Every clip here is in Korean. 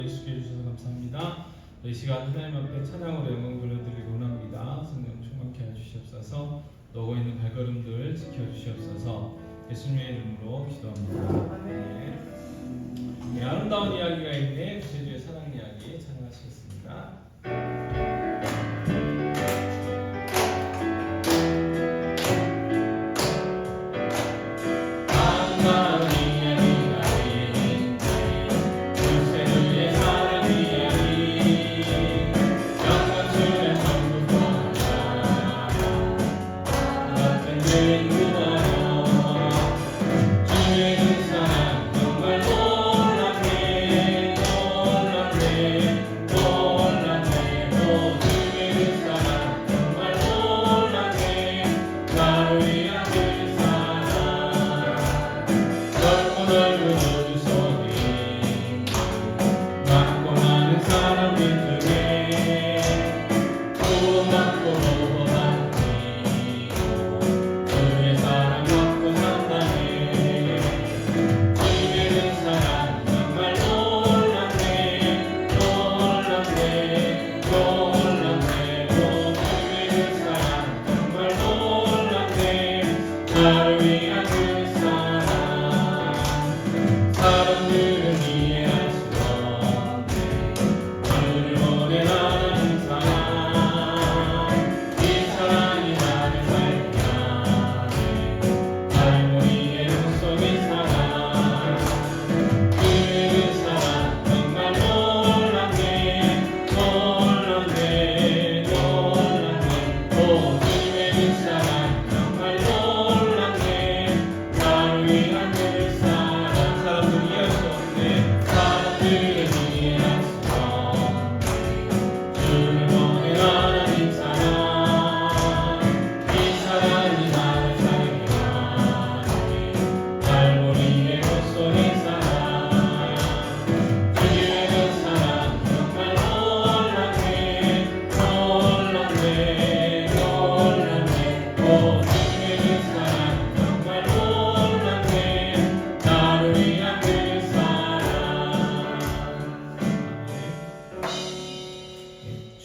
예수께 해주셔서 감사합니다. 이 시간 하나님 앞에 찬양으로 영광 돌려드리고 원합니다. 성령 충만케 해주시옵소서. 너고 있는 발걸음들 지켜주시옵소서. 예수님의 이름으로 기도합니다. 네, 아름다운 이야기가 있네. 구세주의 사랑 이야기 찬양하시겠습니다.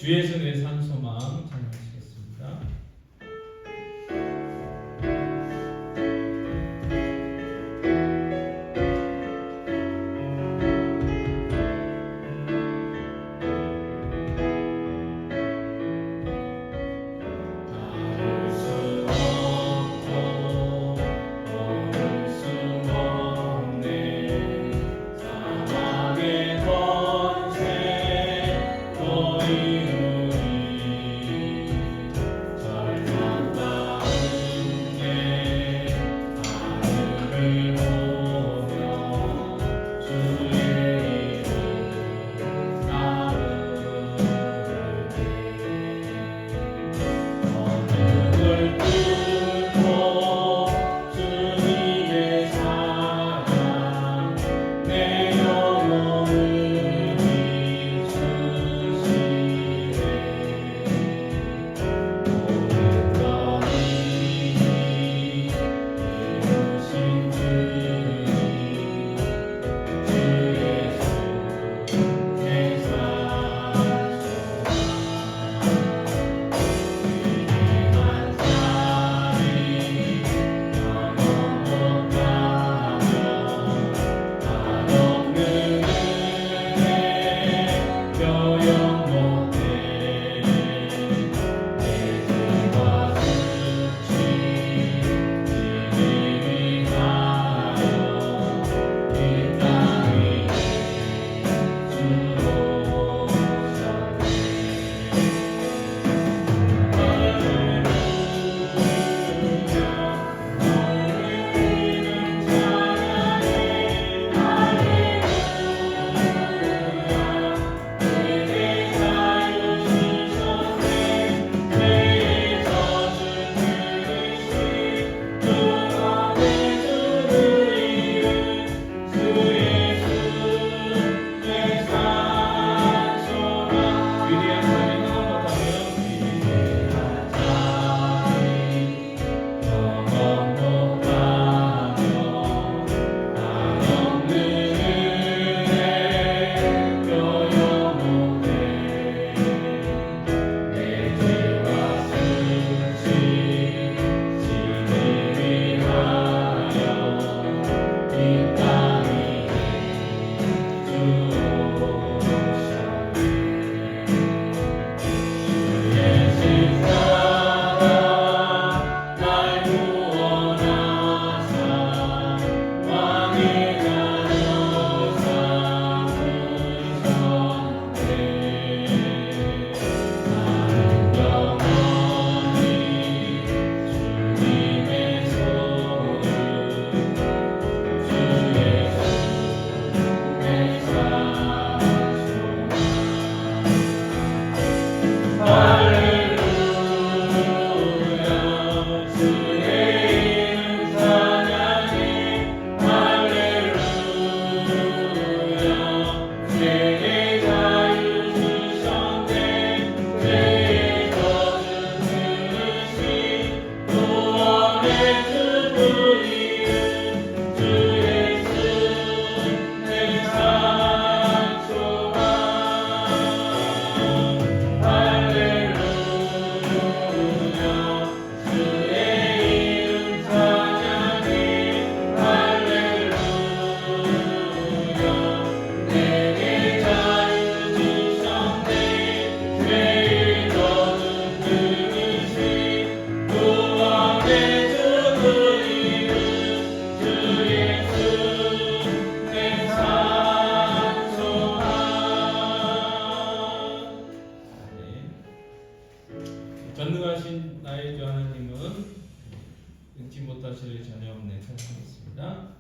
주에서 내 산 소망 찬양하시겠습니다. 사랑의 권세 너희 전능하신 나의 주 하나님은 능치 못하실 일 전혀 없네. 찬양하겠습니다.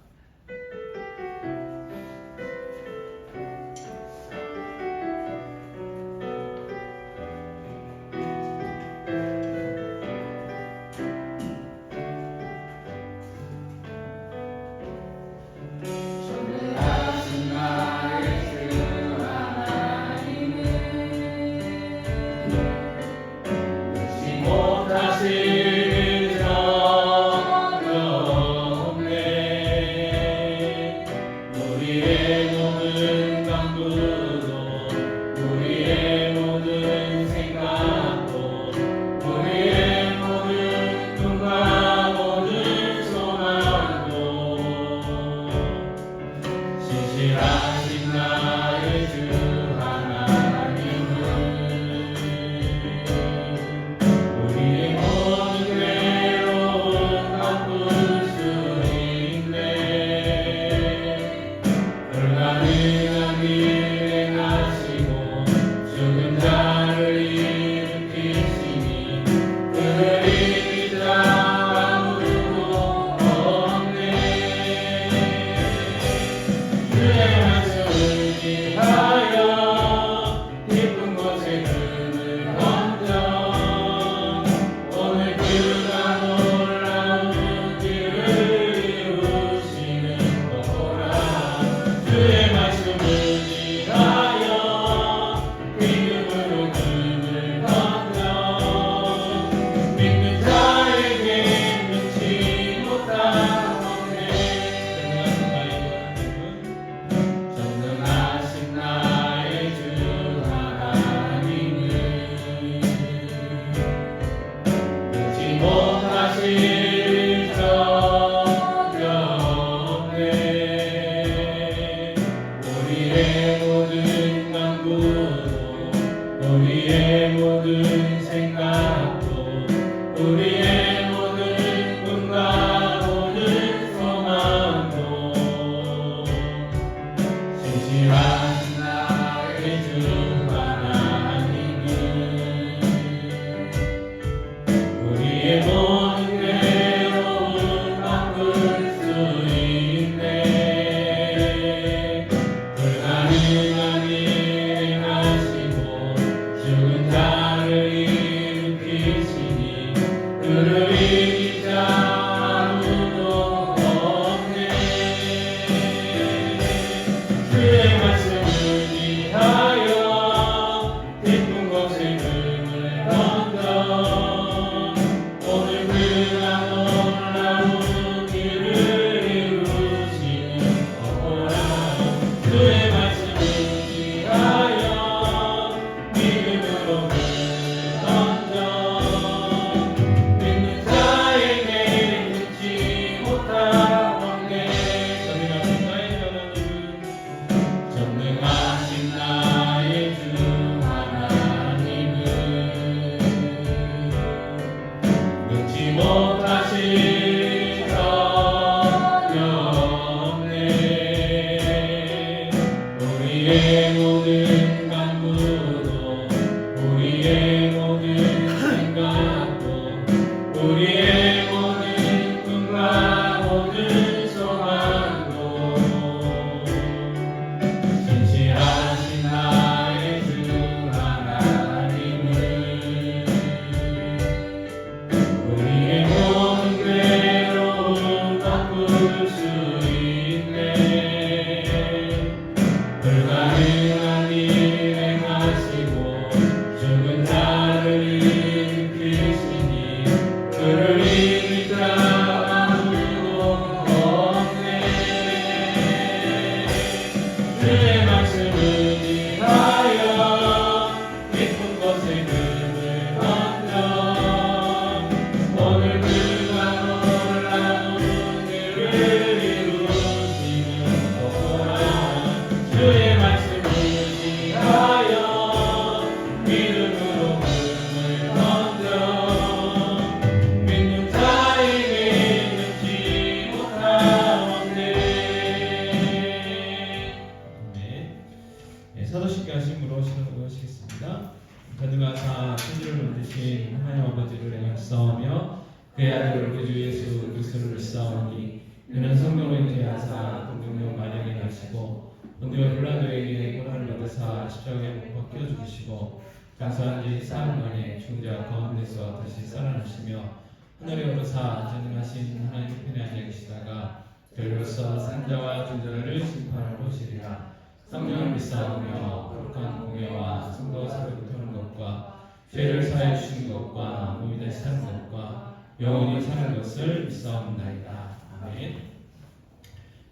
사도신경 하심으로 시작하시겠습니다. 전능하사 천지를 만드신 하나님 아버지를 내가 믿사오며 그의 아들 우리 주 예수 그리스도를 믿사오니 그는 성령으로 잉태하사 동정녀 마리아에게 나시고 본디오 빌라도에게 고난을 받으사 십자가에 못 박혀 죽으시고 장사한 지 사흘 만에 죽은 자 가운데서 다시 살아나시며 하늘에 오르사 전능하신 하나님 편에 앉아 계시다가 저희로서 산자와 존재를 심판하러 오시리라. 성령을 믿사오며 거룩한 공예와 성도 사랑을 베푸는 것과 죄를 사하여 주시는 것과 몸이 다시 사는 것과 영원히 사는 것을 믿사옵나이다. 아멘.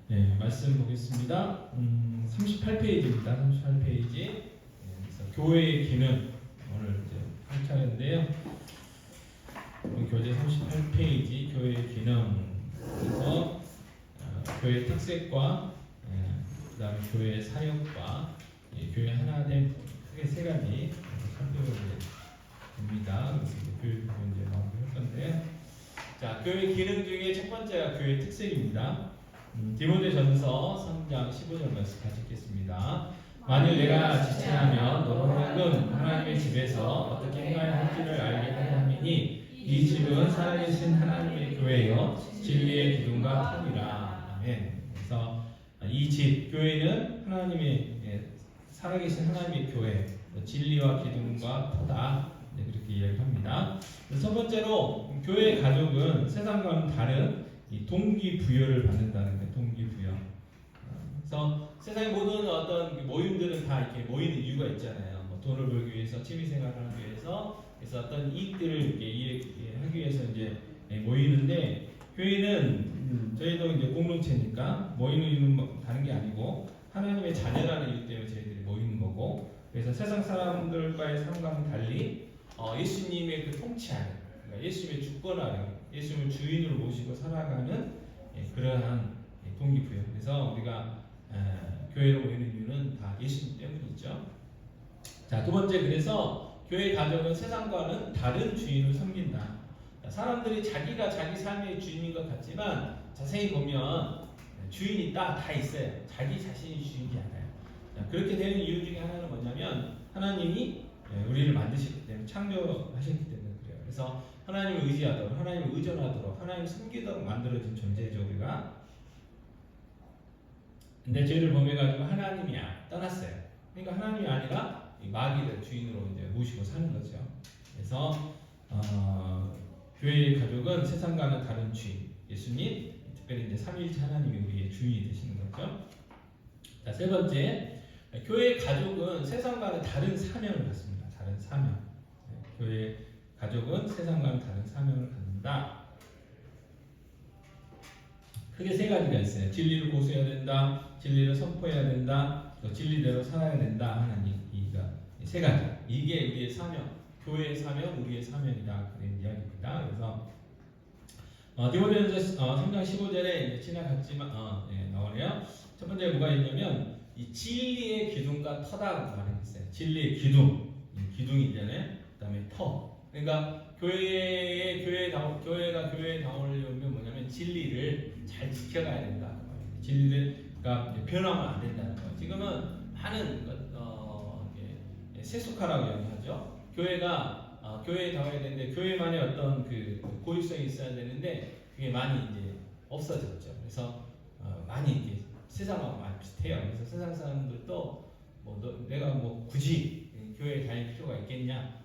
네, 말씀 보겠습니다. 38페이지입니다. 38페이지. 그래서 교회의 기능 오늘 이제 한 차례인데요. 교재 38페이지 교회의 기능. 그래서 교회 특색과 그다음에 교회의 사역과 교회 하나 된 크게 세 가지 살펴보게 됩니다. 그래서 교회 이제 마무리할 건데요. 자, 교회 기능 중에 첫 번째가 교회 특색입니다. 디모데전서 3장 15절 말씀 같이 읽겠습니다. 만일 내가 지체하면 너로 하여금 하나님의 집에서 어떻게 행해야 할지를 알게 하려 함이니 이 집은 살아계신 하나님의 교회요 진리의 기둥과 탑이라. 아멘. 그래서 이 집 교회는 하나님의 살아계신 하나님의 교회 진리와 기둥과 터다. 네, 그렇게 이야기합니다. 첫 번째로 교회 가족은 세상과는 다른 이 동기부여를 받는다는 거예요. 동기부여. 그래서 세상의 모든 어떤 모임들은 다 이렇게 모이는 이유가 있잖아요. 뭐 돈을 벌기 위해서, 취미생활을 하기 위해서, 그래서 어떤 이익들을 이렇게 하기 위해서 이제 모이는데 교회는 저희도 이제 공동체니까 모이는 이유는 다른 게 아니고 하나님의 자녀라는 이유 때문에 저희들이 모이는 거고, 그래서 세상 사람들과의 삶과는 달리 예수님의 그 통치하는, 그러니까 예수님의 주권하는, 예수님을 주인으로 모시고 살아가는 그러한 동기부여. 그래서 우리가 교회로 모이는 이유는 다 예수님 때문이죠. 자, 두 번째, 그래서 교회 가족은 세상과는 다른 주인을 섬긴다. 사람들이 자기가 자기 삶의 주인인 것 같지만 자세히 보면 주인이 다 있어요. 자기 자신이 주인이 않아요. 자, 그렇게 되는 이유 중에 하나는 뭐냐면 하나님이 우리를 만드셨기 때문에, 창조하셨기 때문에 그래요. 그래서 하나님을 의지하도록, 하나님을 의존하도록, 하나님을 섬기도록 만들어진 존재죠, 우리가. 근데 죄를 범해가지고 하나님이 떠났어요. 그러니까 하나님이 아니라 이 마귀를 주인으로 이제 모시고 사는 거죠. 그래서 교회의 가족은 세상과는 다른 주인, 예수님, 특별히 이제 삼위일체 하나님이 우리의 주인이 되시는 거죠. 자, 세 번째, 교회의 가족은 세상과는 다른 사명을 갖습니다. 다른 사명. 교회의 가족은 세상과는 다른 사명을 갖는다. 크게 세 가지가 있어요. 진리를 고수해야 된다, 진리를 선포해야 된다, 또 진리대로 살아야 된다 하는 이가 세 가지. 이게 우리의 사명, 교회의 사명, 우리의 사명이다 그런 이야기입니다. 그래서 디모데전서 3장 15절에 지나갔지만 나오네요. 첫 번째 뭐가 있냐면 이 진리의 기둥과 터다라고 말이 있어요. 진리의 기둥, 기둥이 있잖아요. 그다음에 터. 그러니까 교회가 교회에 나오려면 뭐냐면 진리를 잘 지켜가야 된다. 진리가 변하면 안 된다는 거예요. 지금은 많은 세속화라고 이야기하죠. 교회가 교회에 나와야 되는데 교회만의 어떤 그 고유성이 있어야 되는데 그게 많이 이제 없어졌죠. 그래서 많이 이렇게 세상하고 많이 비슷해요. 그래서 세상 사람들도 내가 굳이 교회에 다닐 필요가 있겠냐?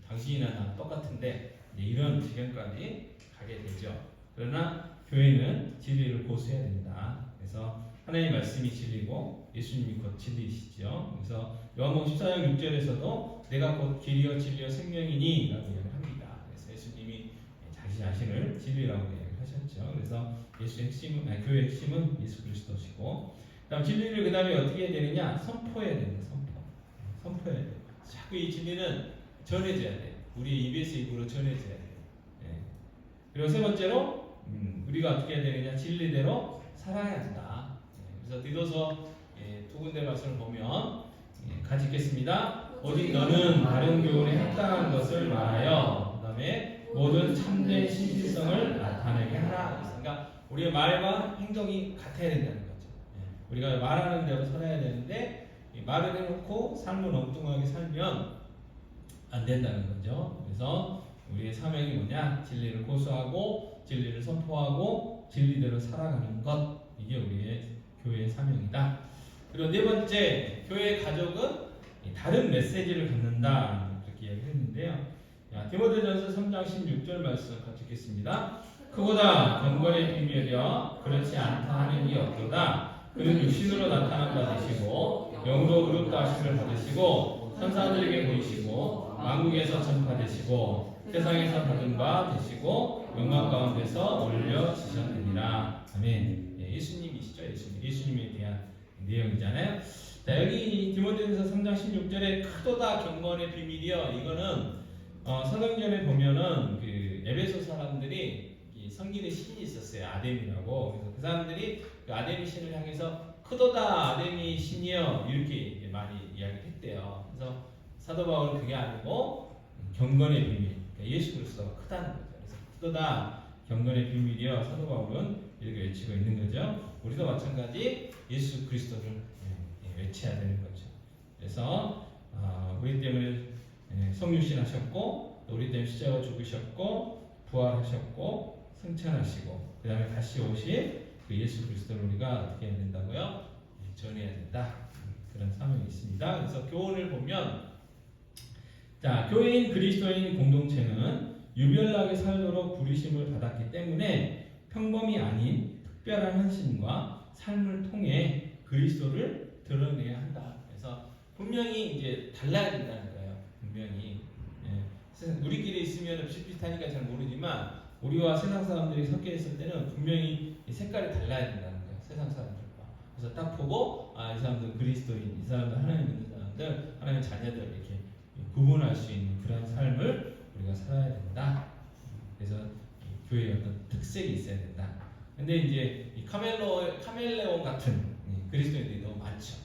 당신이나 나 똑같은데 이런 지경까지 가게 되죠. 그러나 교회는 진리를 고수해야 된다. 그래서 하나님의 말씀이 진리고 예수님이 곧 진리이시죠. 그래서 요한복음 14장 6절에서도 내가 곧 길이요 진리요 생명이니 라고 이야기합니다. 그래서 예수님이 자기 자신을 진리라고 이야기하셨죠. 그래서 교회의 핵심은 예수 그리스도시고, 그다음 진리를 그 다음에 어떻게 해야 되느냐? 선포해야 됩니다. 선포해야 돼요. 자꾸 이 진리는 전해져야 돼요. 우리 EBS 입으로 전해져야 돼요. 그리고 세 번째로 우리가 어떻게 해야 되느냐? 진리대로 살아야 한다. 그래서 디도서 두 군데 말씀을 보면 같이 읽겠습니다. 오직 너는 다른 교훈에 합당한 것을 말하여 그 다음에 모든 참된 신실성을 나타내게 하라. 그러니까 우리의 말과 행동이 같아야 된다는 거죠. 우리가 말하는 대로 살아야 되는데 말을 해놓고 삶을 엉뚱하게 살면 안 된다는 거죠. 그래서 우리의 사명이 뭐냐? 진리를 고수하고 진리를 선포하고 진리대로 살아가는 것, 이게 우리의 교회의 사명이다. 그리고 네 번째, 교회의 가족은 다른 메시지를 갖는다, 그렇게 이야기했는데요. 디모데전서 3장 16절 말씀 같이 읽겠습니다. 크보다 경건의 비밀이여 그렇지 않다 하는 이 없도다. 그는 육신으로 나타난 바 되시고 영으로 의롭다 하심을 받으시고 천사들에게 보이시고 만국에서 전파되시고 세상에서 받은 바 되시고 영광 가운데서 올려지셨느니라. 아멘. 예수님이시죠. 예수님에 대한 내용이잖아요. 자, 여기 디모데전서 3장 16절에 크도다 경건의 비밀이요, 이거는 사도행전에 보면은 그 에베소 사람들이 섬기는 신이 있었어요. 아데미라고. 그래서 그 사람들이 그 아데미 신을 향해서 크도다 아데미 신이여 이렇게 많이 이야기를 했대요. 그래서 사도 바울은 그게 아니고 경건의 비밀, 그러니까 예수 그리스도가 크다는 거죠. 그래서 크도다 경건의 비밀이여 사도 바울은 이렇게 외치고 있는 거죠. 우리도 마찬가지 예수 그리스도를 외쳐야 되는 거죠. 그래서 우리 때문에 성육신하셨고 우리 때문에 십자가 죽으셨고 부활하셨고 승천하시고 그 다음에 다시 오실 그 예수 그리스도를 우리가 어떻게 해야 된다고요? 전해야 된다. 그런 사명이 있습니다. 그래서 교훈을 보면, 자, 교인 그리스도인 공동체는 유별나게 살도록 부르심을 받았기 때문에 평범이 아닌 특별한 헌신과 삶을 통해 그리스도를 드러내야 한다. 그래서 분명히 이제 달라야 된다는 거예요. 분명히 우리끼리 있으면 비슷비슷하니까 잘 모르지만 우리와 세상 사람들이 섞여 있을 때는 분명히 색깔이 달라야 된다는 거예요. 세상 사람들과. 그래서 딱 보고 이 사람들 그리스도인, 이 사람들 하나님 믿는 사람들, 하나님의 자녀들 이렇게 구분할 수 있는 그런 삶을 우리가 살아야 된다. 그래서 교회의 어떤 특색이 있어야 된다. 근데 이제 이 카멜레온 같은 그리스도인들이 너무 많죠.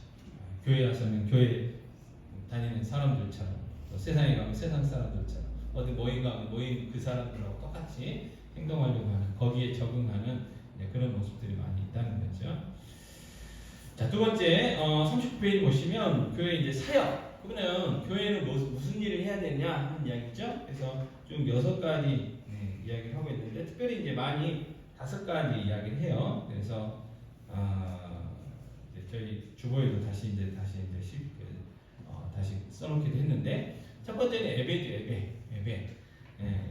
교회 와서는 교회 다니는 사람들처럼, 또 세상에 가면 세상 사람들처럼, 어디 모임 가면 모임 그 사람들하고 똑같이 행동하려고 하는, 거기에 적응하는 그런 모습들이 많이 있다는 거죠. 자, 두 번째, 39페이지 보시면 교회 이제 사역. 그러면 교회는 무슨 일을 해야 되냐 하는 이야기죠. 그래서 좀 6가지 이야기를 하고 있는데, 특별히 이제 많이 5가지 이야기를 해요. 그래서 저희 주보에도 다시 써놓기도 했는데, 첫 번째는 예배죠. 예배.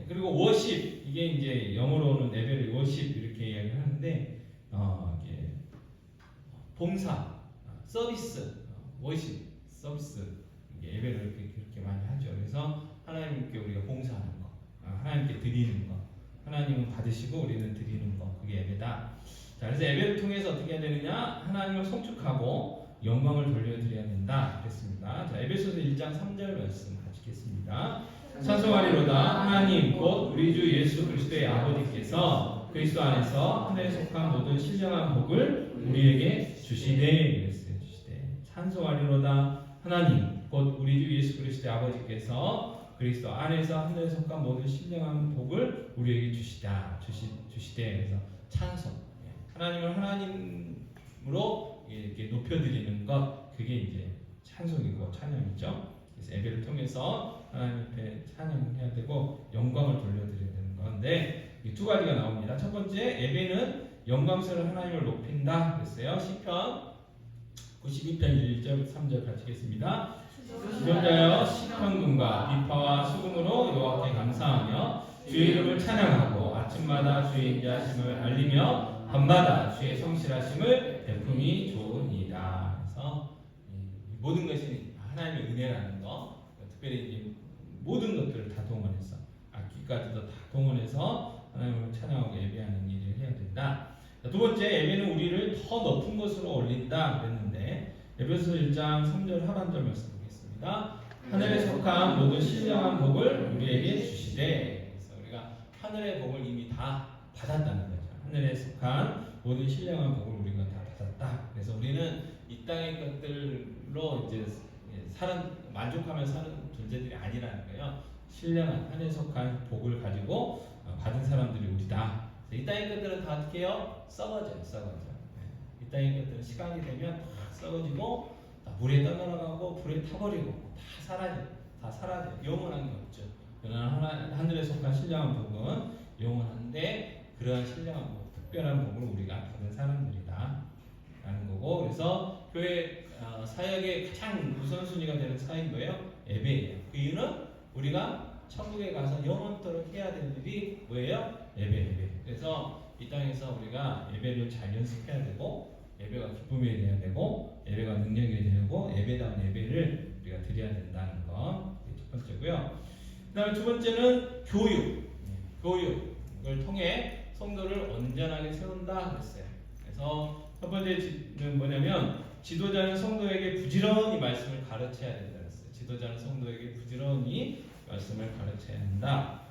그리고 워십, 이게 이제 영어로는 예배를 워십 이렇게 이야기를 하는데, 이게 봉사, 서비스, 워십, 서비스, 예배를 그렇게 많이 하죠. 그래서 하나님께 우리가 봉사하는 거, 하나님께 드리는 거, 하나님은 받으시고 우리는 드리는 거, 그게 예배다. 자, 그래서 예배를 통해서 어떻게 해야 되느냐? 하나님을 송축하고 영광을 돌려드려야 된다. 그랬습니다. 자, 에베소서 1장 3절 말씀 같이 읽겠습니다. 찬송하리로다 하나님 곧 우리 주 예수 그리스도의 아버지께서 그리스도 안에서 하늘에 속한 모든 신령한 복을 우리에게 주시되, 그랬어요. 주시되. 찬송하리로다 하나님 곧 우리 주 예수 그리스도의 아버지께서 그리스도 안에서 하늘에 속한 모든 신령한 복을 우리에게 주시되. 그래서 찬송, 하나님을 하나님으로 이렇게 높여드리는 것, 그게 이제 찬송이고 찬양이죠. 그래서 예배를 통해서 하나님 앞에 찬양해야 되고 영광을 돌려드려야 되는 건데, 이 2가지가 나옵니다. 첫 번째, 예배는 영광스러운 하나님을 높인다 그랬어요. 시편 92편 1절 3절 같이 읽겠습니다. 주전자여 시편금과 비파와 수금으로 여호와께 감사하며 주의 이름을 찬양하고 아침마다 주의 인자하심을 알리며 밤마다 주의 성실하심을 베품이 좋으니이다. 그래서 모든 것이 하나님의 은혜라는 거, 특별히 이제 모든 것들을 다 동원해서 악기까지도 다 동원해서 하나님을 찬양하고 예배하는 일을 해야 된다. 두 번째, 예배는 우리를 더 높은 곳으로 올린다 그랬는데, 에베소서 1장 3절 하반절 말씀 보겠습니다. 하늘에 속한 모든 신령한 복을 우리에게 주시되. 그래서 우리가 하늘의 복을 이미 다 받았다는 거죠. 하늘에 속한 모든 신령한 복을 우리가 다 받았다. 그래서 우리는 이 땅의 것들로 이제 만족하면서 사는 존재들이 아니라는 거예요. 신령한 하늘에 속한 복을 가지고 받은 사람들이 우리다. 이 땅의 것들은 다 어떻게 해요? 썩어져요. 이 땅의 것들은 시간이 되면 다 썩어지고 다 물에 떠나가고 불에 타버리고 다 사라져요. 다 사라져요. 영원한 게 없죠. 그러나 하늘에 속한 신령한 복은 영원한데 그러한 신령한 복, 특별한 복을 우리가 받은 사람들이다 라는 거고, 그래서 교회 사역의 가장 우선순위가 되는 사역이 뭐예요? 예배예요. 그 이유는 우리가 천국에 가서 영원토록 해야 될 일이 뭐예요? 예배. 그래서 이 땅에서 우리가 예배를 잘 연습해야 되고, 예배가 기쁨이 되어야 되고, 예배가 능력이 되고, 예배다운 예배를 우리가 드려야 된다는 거. 첫 번째고요. 그 다음에 두 번째는 교육. 교육을 통해 성도를 온전하게 세운다 그랬어요. 그래서 첫 번째는 뭐냐면, 지도자는 성도에게 부지런히 말씀을 가르쳐야 된다 그랬어요. 지도자는 성도에게 부지런히 말씀을 가르쳐야 한다.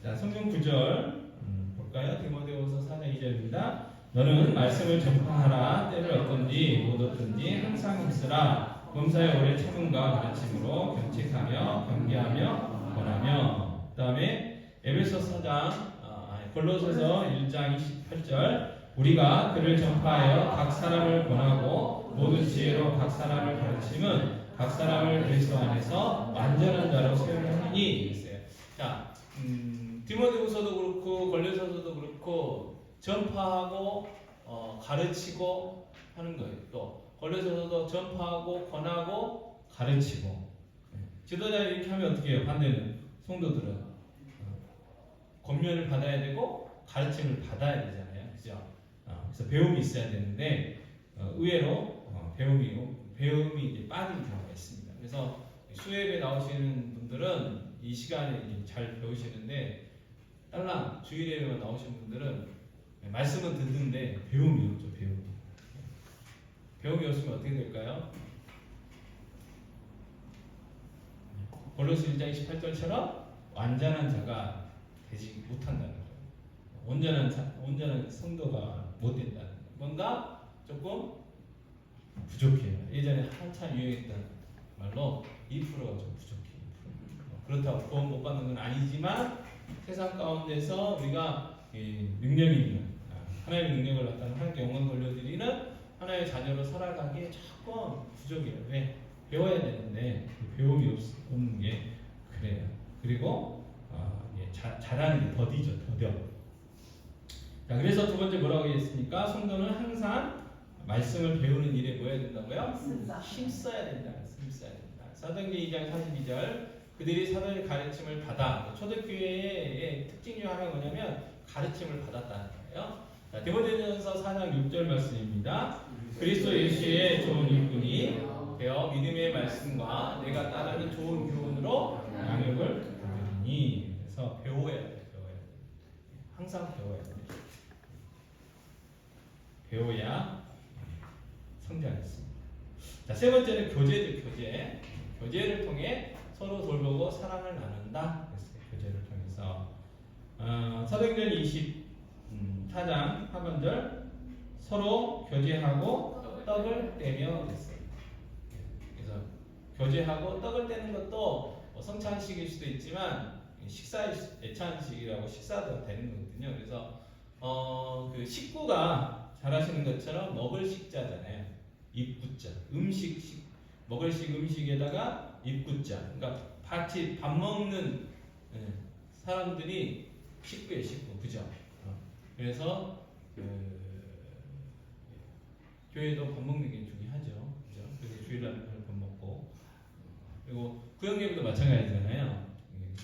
자, 성경 구절 볼까요? 디모데후서 4장 2절입니다. 너는 말씀을 전파하라. 때를 얻든지 못 얻든지 항상 힘쓰라. 범사에 오래 참음과 가르침으로 경책하며 경계하며 권하며. 그 다음에 에베소 4장 골로새서 1장 28절 우리가 그를 전파하여 각 사람을 권하고 모든 지혜로 각 사람을 가르침은 각 사람을 그리스도 안에서 완전한 자로 세우려 하니 있어요. 자, 디모데후서도 그렇고 골로새서도 그렇고 전파하고 가르치고 하는 거예요. 또 골로새서도 전파하고 권하고 가르치고. 지도자 이렇게 하면 어떻게 해요? 반대는 성도들은 권면을 받아야 되고 가르침을 받아야 되잖아요. 그죠? 그래서 배움이 있어야 되는데 의외로 배움이 이제 빠진 경우가 있습니다. 그래서 수협에 나오시는 분들은 이 시간에 잘 배우시는데 딸랑 주일예배만 나오신 분들은 말씀은 듣는데 배움이 없죠. 배움이 없으면 어떻게 될까요? 골로새 1장 28절처럼 완전한 자가 되지 못한다는 거예요. 온전한 성도가 못 된다는 거예요. 뭔가 조금 부족해요. 예전에 한참 유행했던 말로 2%가 좀 부족해요. 그렇다고 구원 못 받는 건 아니지만 세상 가운데서 우리가 능력이 있는 하나님의 능력을 나타내는 하나님께 영광 돌려드리는 하나님의 자녀로 살아가기에 조금 부족해요. 왜? 배워야 되는데 배움이 없는 게 그래요. 그리고 잘하는 게 더디죠. 자, 그래서 두 번째 뭐라고 했습니까? 성도는 항상 말씀을 배우는 일에 뭐 해야 된다고요? 힘써야 된다. 사도행전 2장 42절 그들이 사도의 가르침을 받아. 초대교회의 특징 중 하나가 뭐냐면 가르침을 받았다는 거예요. 자, 디모데전서 4장 6절 말씀입니다. 그리스도 예수의 좋은 일꾼이 되어 믿음의 말씀과 내가 따르는 좋은 교훈으로 양육을 받으니. 그래서 배워야 돼. 항상 배워야 돼. 배워야 성장했습니다. 자, 세 번째는 교제죠. 교제를 통해 서로 돌보고 사랑을 나눈다. 교제를 통해서 사도행전 24장 하반절 서로 교제하고 떡을 떼며 됐어요. 그래서 교제하고 떡을 떼는 것도 성찬식일 수도 있지만 애찬식이라고 식사도 되는 거거든요. 그래서 그 식구가 잘 아시는 것처럼 먹을 식자잖아요. 입구자, 먹을 음식에다가 입구자. 그러니까 같이 밥 먹는 사람들이 식구예요, 식구. 그죠? 그래서 교회도 밥 먹는 게 중요하죠. 그죠? 그래서 주일날 밥 먹고. 그리고 구역예배도 마찬가지잖아요.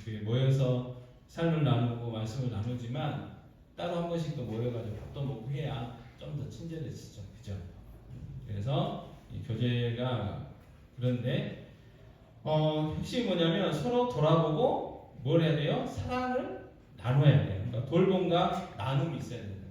교회 모여서 삶을 나누고 말씀을 나누지만 따로 한 번씩 또 모여가지고 밥도 먹고 해야 좀 더 친절해지죠. 그죠? 그래서 이 교제가 그런데 핵심이 뭐냐면 서로 돌아보고 뭘 해야 돼요? 사랑을 나눠야 돼요. 그러니까 돌봄과 나눔이 있어야 된다.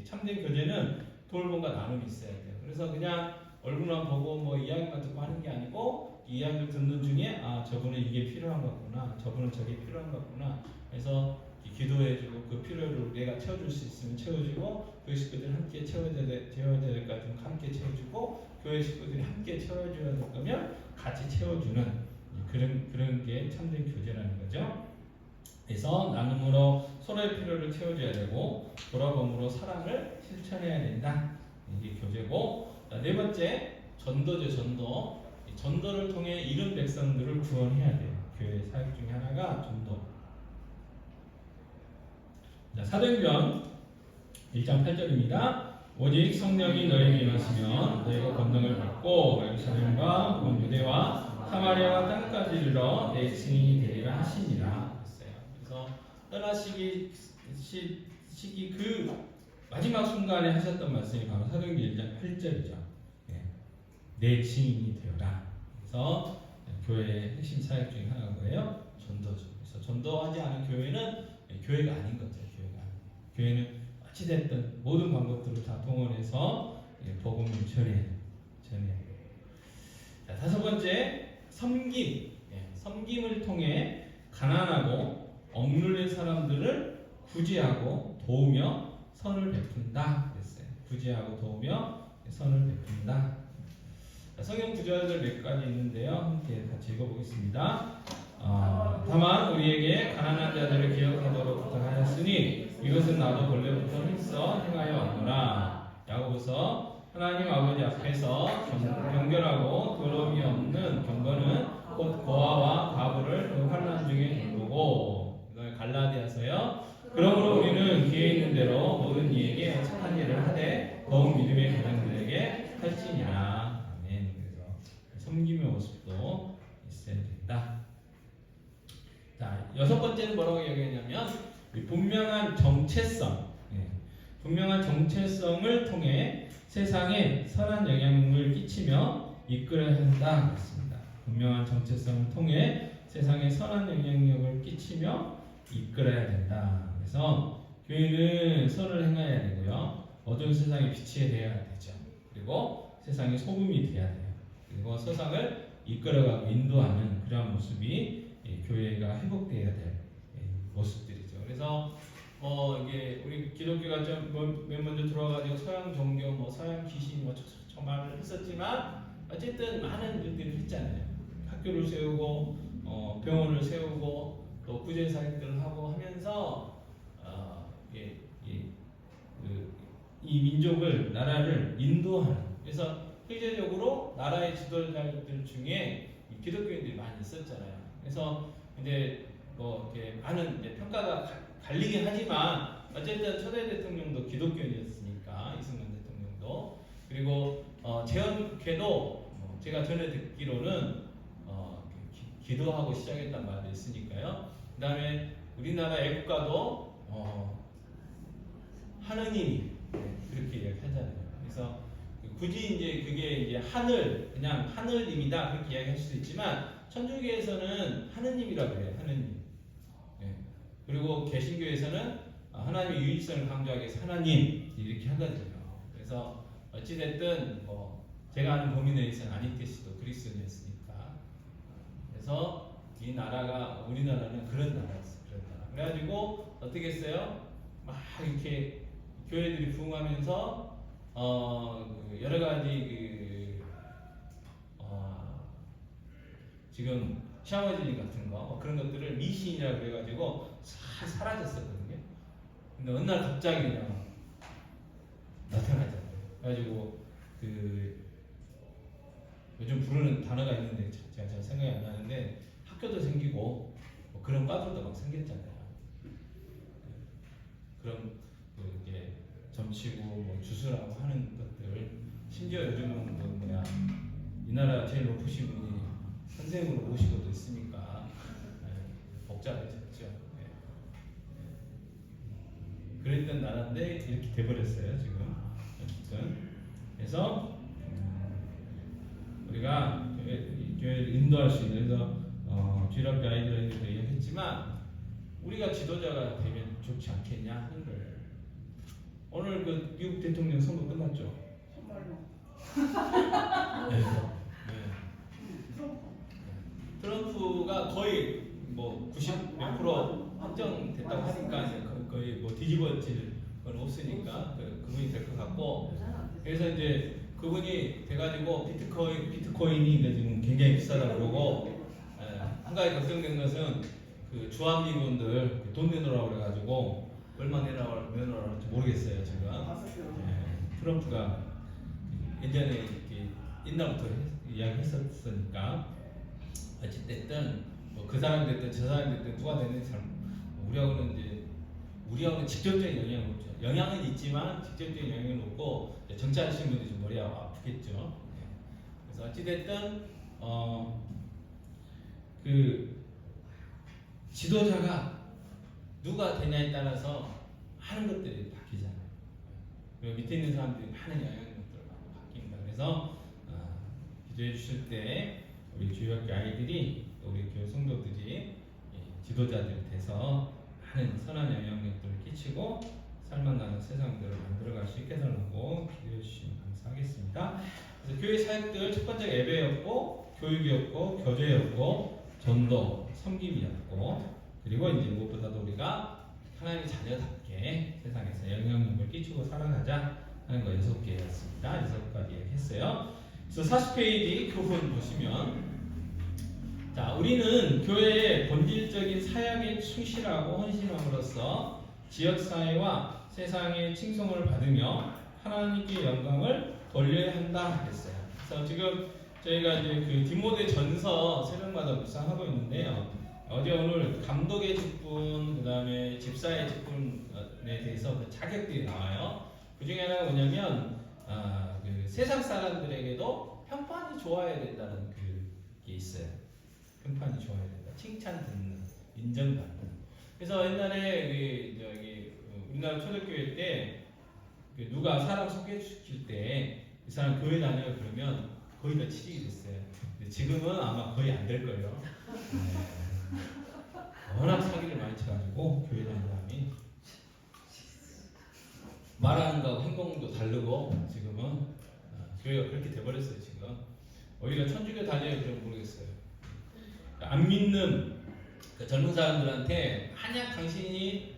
참된 교제는 돌봄과 나눔이 있어야 돼요. 그래서 그냥 얼굴만 보고 뭐 이야기만 듣고 하는 게 아니고 이 이야기를 듣는 중에 저분은 이게 필요한 것 같구나, 저분은 저게 필요한 것 같구나. 그래서 기도해주고 그 필요를 내가 채워줄 수 있으면 채워주고 교회 식구들이 함께 채워야 될 것 같으면 함께 채워주고 교회 식구들이 함께 채워줘야 될 거면 같이 채워주는 그런 게 참된 교제라는 거죠. 그래서 나눔으로 서로의 필요를 채워줘야 되고 돌아봄으로 사랑을 실천해야 된다. 이게 교제고. 네 번째 전도죠. 전도를 통해 잃은 백성들을 구원해야 돼요. 교회 사역 중에 하나가 전도. 자, 사도행전 1장 8절입니다. 오직 성령이 너희에게 임하시면 너희가 권능을 받고 예루살렘과 온 유대와 사마리아와 땅까지 이르러 내 증인이 되리라 하시니라 했어요. 그래서 떠나시기 시기 그 마지막 순간에 하셨던 말씀이 바로 사도행전 1장 8절이죠. 내 증인이 되어라. 그래서 교회의 핵심 사역 중에 하나가 뭐예요? 전도죠. 그래서 전도하지 않은 교회는 교회가 아닌 거죠. 교회는 어찌됐든 모든 방법들을 다 동원해서 복음을 전해야 돼요. 자, 다섯 번째, 섬김. 섬김을 통해 가난하고 억눌린 사람들을 구제하고 도우며 선을 베푼다 그랬어요. 구제하고 도우며 선을 베푼다. 자, 성경 구절들 몇 가지 있는데요. 함께 같이 읽어보겠습니다. 다만 우리에게 가난한 자들을 기억하도록 부탁하였으니 이것은 나도 본래부터 힘써 행하여 왔노라. 야고보서 하나님 아버지 앞에서 정결하고 더러움이 없는 경건은 곧 고아와 과부를 그 환난 중에 돌보고. 갈라디아서요. 그러므로 우리는 기회 있는 대로 모든 이에게 착한 일을 하되 더욱 믿음의 가정들에게 할지니라. 아멘. 그래서 섬김의 모습도 있어야 된다. 자, 여섯 번째는 뭐라고 얘기했냐면 분명한 정체성. 분명한 정체성을 통해 세상에 선한 영향을 끼치며 이끌어야 한다 그랬습니다. 분명한 정체성을 통해 세상에 선한 영향력을 끼치며 이끌어야 된다. 그래서 교회는 선을 행해야 되고요. 어두운 세상의 빛이 되어야 되죠. 그리고 세상의 소금이 되어야 돼요. 그리고 세상을 이끌어가고 인도하는 그런 모습이 교회가 회복되어야 될 모습들이죠. 그래서 이게 우리 기독교가 맨 먼저 들어와가지고 서양 종교, 서양 귀신, 저 말을 했었지만 어쨌든 많은 일들을 했잖아요. 학교를 세우고 병원을 세우고 또 구제 사역들을 하고 하면서 이 민족을 나라를 인도하는. 그래서 실제적으로 나라의 지도자들 중에 기독교인들이 많이 있었잖아요. 그래서 이제 이렇게 많은 이제 평가가 갈리긴 하지만 어쨌든 초대 대통령도 기독교인이었으니까 이승만 대통령도. 그리고 재헌국회도 제가 전에 듣기로는 기도하고 시작했단 말도 있으니까요. 그다음에 우리나라 애국가도 하느님이 그렇게 이야기하잖아요. 그래서 굳이 이제 그게 이제 그냥 하늘님이다 그렇게 이야기할 수도 있지만 천주교에서는 하느님이라고 해요. 하느님. 그리고 개신교에서는 하나님의 유일성을 강조하기 위해서 하나님 이렇게 하거든요. 그래서 어찌됐든 제가 아는 범위 내에서는 아니테스도 그리스도인이었으니까. 그래서 이 나라가 우리나라는 그런 나라였어요. 그런 나라. 그래가지고 어떻게 했어요? 막 이렇게 교회들이 부흥하면서 여러 가지 지금 샤워질 같은 거 그런 것들을 미신이라고 그래가지고 잘 사라졌었거든요. 근데 어느 날 갑자기 그냥 나타나잖아요. 그래가지고 요즘 부르는 단어가 있는데 제가 잘 생각이 안 나는데 학교도 생기고 그런 과들도 막 생겼잖아요. 그런 이제 점치고 주수라고 하는 것들. 심지어 요즘은 이 나라 제일 높으신 분이 선생님으로 모시고도 있으니까 복잡해졌죠. 그랬던 나라인데 이렇게 돼버렸어요 지금. 그래서 우리가 교회를 인도할 수 있는, 그래서 주일학 가이드라인도 얘기했지만 우리가 지도자가 되면 좋지 않겠냐 하는 거예요. 오늘 그 미국 대통령 선거 끝났죠? 네. 트럼프가 거의 90 몇 프로 확정됐다고 하니까 거의 뒤집어질 건 없으니까 그분이 될 것 같고. 그래서 이제 그분이 돼가지고 비트코인이 지금 굉장히 비싸다 그러고, 한 가지 걱정된 것은 그 주한미군들 돈 내놓으라고 그래가지고 얼마 내놓으라고 할지 모르겠어요 지금. 트럼프가 예전에 이렇게 옛날부터 이야기했었으니까 어찌됐든 그 사람 됐든 저 사람 됐든 누가 됐는지 잘 우리하고는 직접적인 영향은 없죠. 영향은 있지만 직접적인 영향은 없고 정치하시는 분들이 좀 머리가 아프겠죠. 그래서 어찌됐든 그 지도자가 누가 되냐에 따라서 하는 것들이 바뀌잖아요. 그리고 밑에 있는 사람들이 많은 영향력들을 바뀝니다. 그래서 기도해 주실 때 우리 주일학교 아이들이 우리 교회 성도들이 지도자들이 돼서 많은 선한 영향력들을 끼치고 살만나는 세상들을 만들어갈 수 있게 해달라고 기도해 주시면 감사하겠습니다. 그래서 교회 사역들 첫 번째가 예배였고 교육이었고 교제였고 전도, 섬김이었고 그리고 이제 무엇보다도 우리가 하나님의 자녀답게 세상에서 영향력을 끼치고 살아가자 하는 거 6개였습니다. 6가지 얘기했어요. 그래서 40페이지 교훈 보시면 자, 우리는 교회의 본질적인 사역에 충실하고 헌신함으로써 지역사회와 세상의 칭송을 받으며 하나님께 영광을 돌려야 한다 했어요. 그래서 지금 저희가 이제 그 디모데 전서 새벽마다 묵상하고 있는데요. 어제 오늘 감독의 직분, 그 다음에 집사의 직분에 대해서 그 자격들이 나와요. 그 중에 하나가 뭐냐면 그 세상 사람들에게도 평판이 좋아야 된다는 그게 있어요. 평판이 좋아야 된다. 칭찬 듣는, 인정받는. 그래서 옛날에 우리나라 초대교회 때 그 누가 사람 소개시킬 때 이 사람 교회 다녀요 그러면 거의 다 취직이 됐어요. 근데 지금은 아마 거의 안 될 거예요. 워낙 사기를 많이 쳐가지고 교회 다니는 사람이 말하는 거하고 행동도 다르고 지금은 교회가 그렇게 돼버렸어요. 지금 오히려 천주교 다녀요 그러면 모르겠어요. 안 믿는 그 젊은 사람들한테 만약 당신이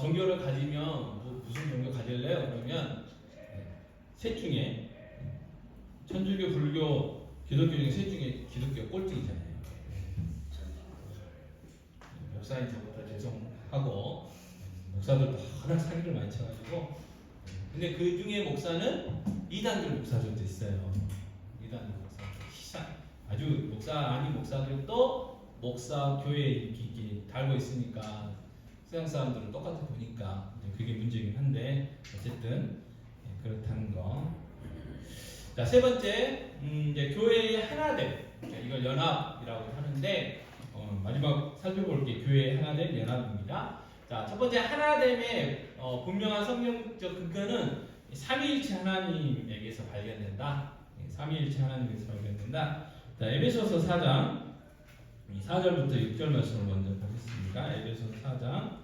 종교를 가지면 무슨 종교 가질래요? 그러면 셋 중에 천주교, 불교, 기독교 중에 셋 중에 기독교가 꼴등이잖아요. 목사님 저보다 죄송하고 목사들도 워낙 사기를 많이 쳐가지고 근데 그 중에 목사는 이단들 목사들도 있어요. 이단들 목사들 아주 목사 아닌 목사들도 목사 교회에 이렇게 달고 있으니까 세상 사람들은 똑같이 보니까 그게 문제긴 한데 어쨌든 그렇다는 거. 자, 세 번째 이제 교회의 하나됨. 이걸 연합이라고 하는데 마지막 살펴볼 게 교회의 하나됨 연합입니다. 자, 첫 번째 하나됨의 분명한 성경적 근거는 삼위일체 하나님에게서 발견된다. 삼위일체 하나님에게서 발견된다. 자, 에베소서 4장 4절부터 6절 말씀을 먼저 보겠습니다. 에베소서 4장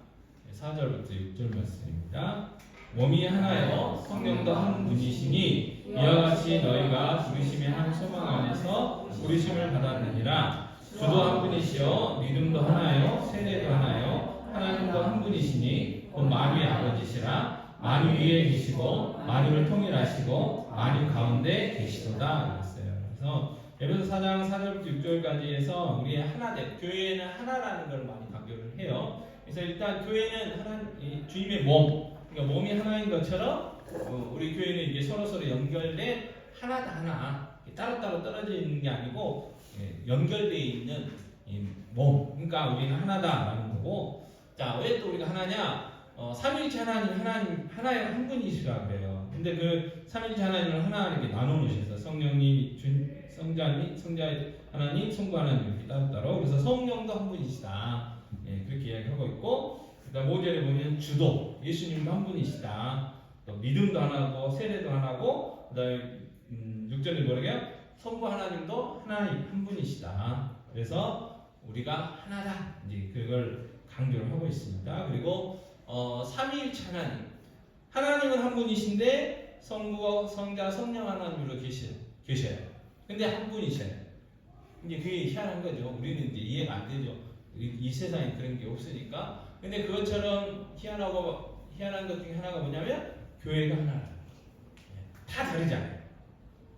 4절부터 6절 말씀입니다. 몸이 하나여 성령도 한 분이시니 이와 같이 너희가 부르심의 한 소망 안에서 부르심을 받았느니라. 주도 한 분이시여 믿음도 하나요 세례도 하나요 하나님도 한 분이시니 곧 만유의 아버지시라. 만유 위에 계시고 만유를 통일하시고 만유 가운데 계시도다 그랬어요. 그래서 에베소 4장 4절부터 6절까지 해서 우리의 하나됨, 교회는 하나라는 걸 많이 강조를 해요. 그래서 일단 교회는 하나님, 주님의 몸, 그러니까 몸이 하나인 것처럼 우리 교회는 이게 서로 연결된 하나다 하나, 따로따로 떨어져 있는 게 아니고 연결되어 있는 이 몸, 그러니까 우리는 하나다라는 거고. 자, 왜 또 우리가 하나냐? 삼위일체 하나님 하나의 한 분이시라 그래요. 근데 그 삼위일체 하나님을 하나 이렇게 나눠 놓으셔서 성령님, 성자 하나님, 성부 하나님 이렇게 따로따로. 그래서 성령도 한 분이시다. 그렇게 이야기하고 있고, 그다음 5절에 보면 주도 예수님도 한 분이시다. 또 믿음도 하나고 세례도 하나고, 그다음에 6절에 뭐라고요? 성부 하나님도 하나님 한 분이시다. 그래서 우리가 하나다. 이제 그걸 강조를 하고 있습니다. 그리고 삼위일체 하나님은 한 분이신데 성부와 성자, 성령 하나님으로 계셔요. 근데 한 분이셔요. 이제 그게 희한한 거죠. 우리는 이제 이해가 안 되죠. 이 세상에 그런 게 없으니까. 근데 그것처럼 희한한 것 중에 하나가 뭐냐면 교회가 하나라. 다 다르잖아요.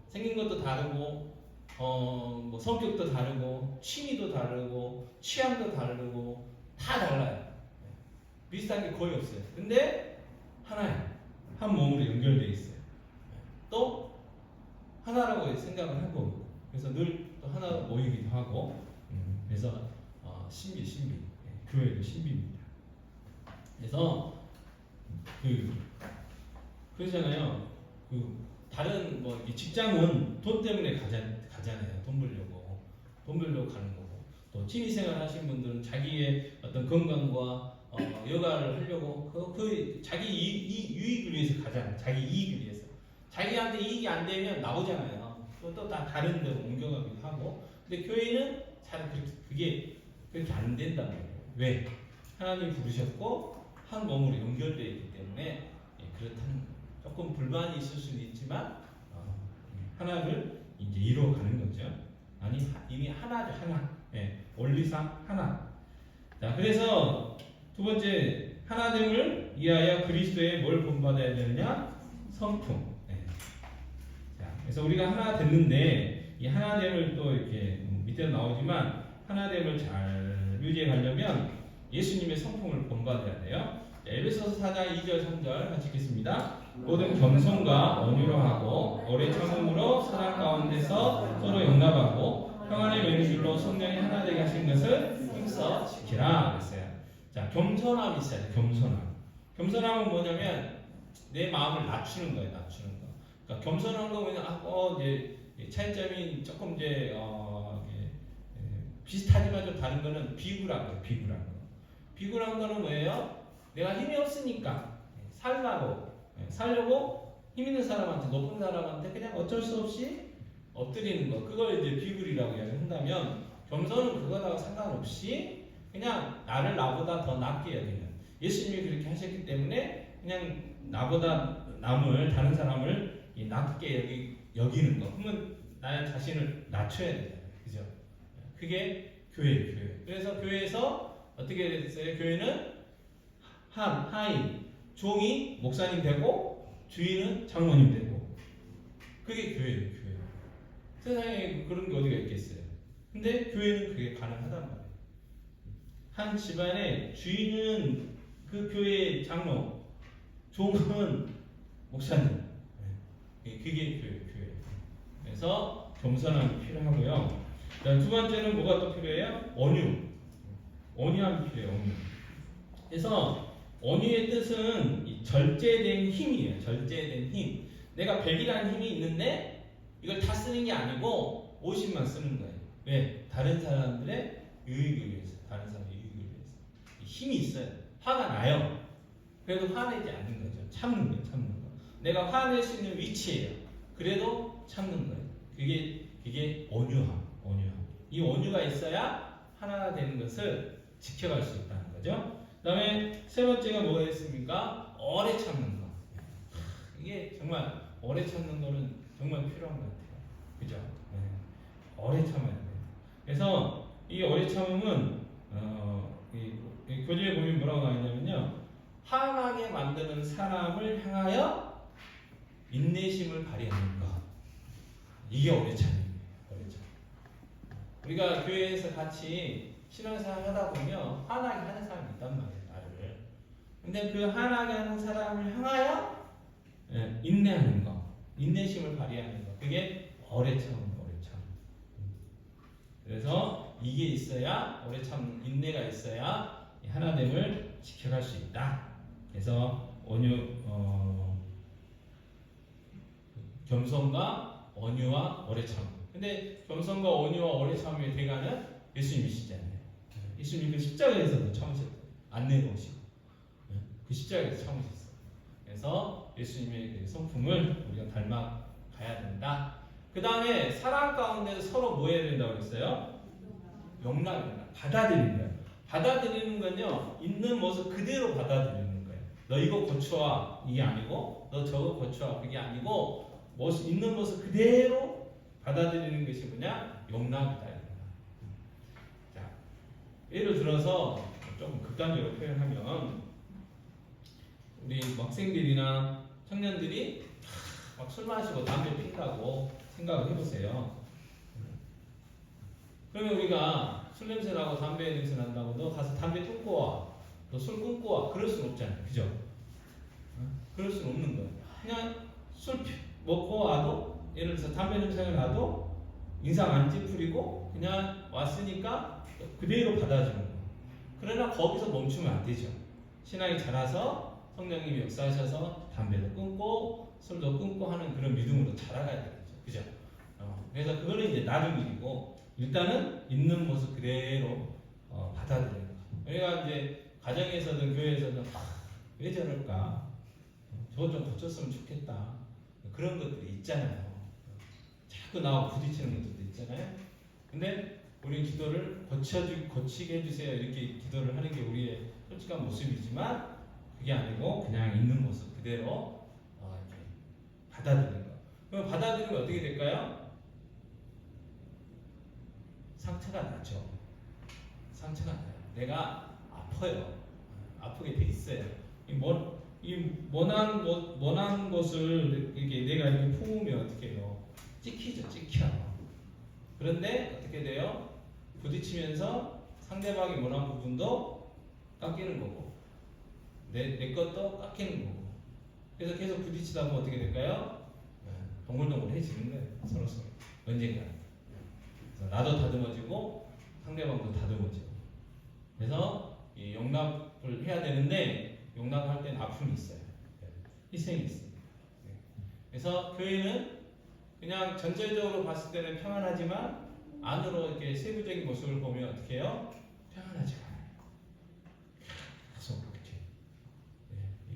생긴 것도 다르고, 뭐 성격도 다르고, 취미도 다르고, 취향도 다르고, 다 달라요. 비슷한 게 거의 없어요. 근데 하나예요. 한 몸으로 연결되어 있어요. 또 하나라고 생각을 하고, 그래서 늘 또 하나로 모이기도 하고, 그래서 신비. 교회도 신비입니다. 그래서 그러잖아요. 다른 뭐 직장은 돈 때문에 가잖아요. 돈 벌려고 가는 거고. 또 취미생활 하시는 분들은 자기의 어떤 건강과 여가를 하려고 자기 유익을 위해서 가잖아요. 자기 이익을 위해서. 자기한테 이익이 안 되면 나오잖아요. 또 다른 데로 옮겨가기도 하고. 근데 교회는 잘 그게 그렇게 안 된단 말이에요. 왜? 하나님 부르셨고 한 몸으로 연결되어 있기 때문에 그렇다는 조금 불만이 있을 수는 있지만 하나를 이제 이루어가는 거죠. 아니 이미 하나죠. 하나. 원리상 하나. 자, 그래서 두 번째 하나됨을 위하여 그리스도의 뭘 본받아야 되느냐? 성품. 자, 그래서 우리가 하나 됐는데 이 하나됨을 또 이렇게 밑에 나오지만 하나됨을 잘 유지해 가려면 예수님의 성품을 본받아야 돼요. 자, 에베소서 4장 2절 3절 같이 읽겠습니다. 모든 겸손과 온유로 하고 오래 참음으로 사랑 가운데서 서로 용납하고 평안의 맹줄로 성령이 하나 되게 하신 것을 힘써 지키라 그랬어요. 자, 겸손함이 있어야 돼. 겸손함은 뭐냐면 내 마음을 낮추는 거예요. 낮추는 거. 그러니까 겸손한 거 뭐냐? 이제 차이점이 조금 이제 비슷하지만 좀 다른 거는 비굴한 거예요. 비굴한 거는 뭐예요? 내가 힘이 없으니까 살려고 힘 있는 사람한테, 높은 사람한테 그냥 어쩔 수 없이 엎드리는 거. 그걸 이제 비굴이라고 이야기한다면 겸손은 그거다가 상관없이 그냥 나보다 더 낮게 여기는. 예수님이 그렇게 하셨기 때문에 그냥 나보다 다른 사람을 낮게 여기는 거. 그러면 나의 자신을 낮춰야 되잖아요. 그죠? 그게 교회예요. 그래서 교회에서 어떻게 됐어요? 교회는 하인, 종이 목사님 되고 주인은 장로님 되고. 그게 교회예요. 세상에 그런 게 어디가 있겠어요? 근데 교회는 그게 가능하단 말이에요. 한 집안의 주인은 그 교회의 장로, 종은 목사님. 그게 교회. 그래서 겸손함이 필요하고요. 두 번째는 뭐가 또 필요해요? 온유함이 필요해요. 그래서 온유의 뜻은 이 절제된 힘이에요. 절제된 힘. 내가 100이라는 힘이 있는데 이걸 다 쓰는 게 아니고 50만 쓰는 거예요. 왜? 다른 사람들의 유익을 위해서. 힘이 있어요. 화가 나요. 그래도 화내지 않는 거죠. 참는 거. 내가 화낼 수 있는 위치예요. 그래도 참는 거예요. 그게 온유함. 이 온유가 있어야 하나 되는 것을 지켜갈 수 있다는 거죠. 그 다음에 세 번째가 뭐였습니까? 오래 참는 거. 이게 정말 오래 참는 거는 정말 필요한 것 같아요. 그죠? 오래 참아야 돼요. 그래서 이 오래 참음은 이 교재에 보면 뭐라고 나와있냐면요, 화나게 만드는 사람을 향하여 인내심을 발휘하는 것. 이게 오래 참음이에요. 우리가 교회에서 같이 신앙생활 하다 보면 화나게 하는 사람이 있단 말이에요. 나를. 근데 그 화나게 하는 사람을 향하여 인내하는 것, 인내심을 발휘하는 것, 그게 오래 참음. 그래서 이게 있어야, 오래 참는 인내가 있어야 하나됨을 지켜갈 수 있다. 그래서 겸손과 온유와 오래 참. 근데 겸손과 온유와 오래 참음의 대가는 예수님이시잖아요. 예수님 그 십자가에서도 참으셨어요. 안 내놓으시고 그 십자가에서 참으셨어요. 그래서 예수님의 그 성품을 우리가 닮아가야 된다. 그 다음에 사랑 가운데 서로 뭐 해야 된다고 그랬어요? 용납이다. 받아들이는 거예요. 받아들이는 건요, 있는 모습 그대로 받아들이는 거예요. 너 이거 고쳐와, 이게 아니고, 너 저거 고쳐와, 그게 아니고, 있는 모습 그대로 받아들이는 것이 뭐냐? 용납이다. 자, 예를 들어서 좀 극단적으로 표현하면, 우리 학생들이나 청년들이 막 술 마시고 담배 핀다고 생각을 해보세요. 그러면 우리가 술 냄새 나고 담배 냄새 난다고 너 가서 담배 끊고 와, 너 술 끊고 와, 그럴 수는 없잖아요. 그죠? 그럴 수는 없는 거예요. 그냥 술 먹고 와도, 예를 들어서 담배 냄새가 나도 인상 안 찌푸리고 그냥 왔으니까 그대로 받아주는 거. 그러나 거기서 멈추면 안 되죠. 신앙이 자라서 성령님이 역사하셔서 담배도 끊고 술도 끊고 하는 그런 믿음으로 자라가야 되겠죠. 그죠? 그래서 그거는 이제 나중 일이고 일단은 있는 모습 그대로 받아들이는 거. 우리가 이제 가정에서든 교회에서든 왜 저럴까? 저거 좀 고쳤으면 좋겠다. 그런 것들이 있잖아요. 자꾸 나와 부딪히는 것들도 있잖아요. 근데 우리 기도를 고치게 해주세요. 이렇게 기도를 하는 게 우리의 솔직한 모습이지만 그게 아니고 그냥 있는 모습 그대로 이렇게 받아들이는 거. 그럼 받아들이면 어떻게 될까요? 상처가 나죠. 상처가 나요. 내가 아파요. 아프게 돼 있어요. 이 원한 것을 이렇게 내가 이렇게 품으면 어떻게 해요? 찍히죠, 찍혀. 그런데 어떻게 돼요? 부딪히면서 상대방이 원한 부분도 깎이는 거고, 내 것도 깎이는 거고. 그래서 계속 부딪히다 보면 어떻게 될까요? 동글동글해지는 거예요. 서로서로. 언젠가. 그래서 나도 다듬어지고 상대방도 다듬어지고. 그래서 이 용납을 해야 되는데 용납할 때는 아픔이 있어요. 희생이 있어요. 그래서 교회는 그냥 전체적으로 봤을 때는 평안하지만 안으로 이렇게 세부적인 모습을 보면 어떻게 해요? 평안하지 않아요. 계속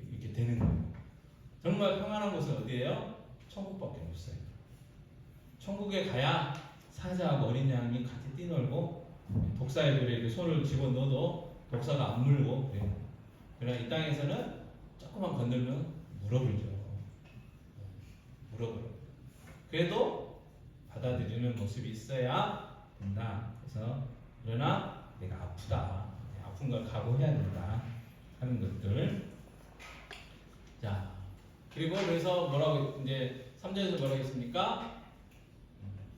이렇게 되는 거예요. 정말 평안한 곳은 어디예요? 천국밖에 없어요. 천국에 가야 사자하고 어린 양이 같이 뛰놀고 독사의 손을 집어넣어도 독사가 안 물고 그래요. 그러나 이 땅에서는 조금만 건들면 물어버리죠. 물어버려. 그래도 받아들이는 모습이 있어야 된다. 그래서 그러나 내가 아프다. 아픈 걸 각오해야 된다. 하는 것들. 자, 그리고 그래서 뭐라고 이제 3절에서 뭐라고 했습니까?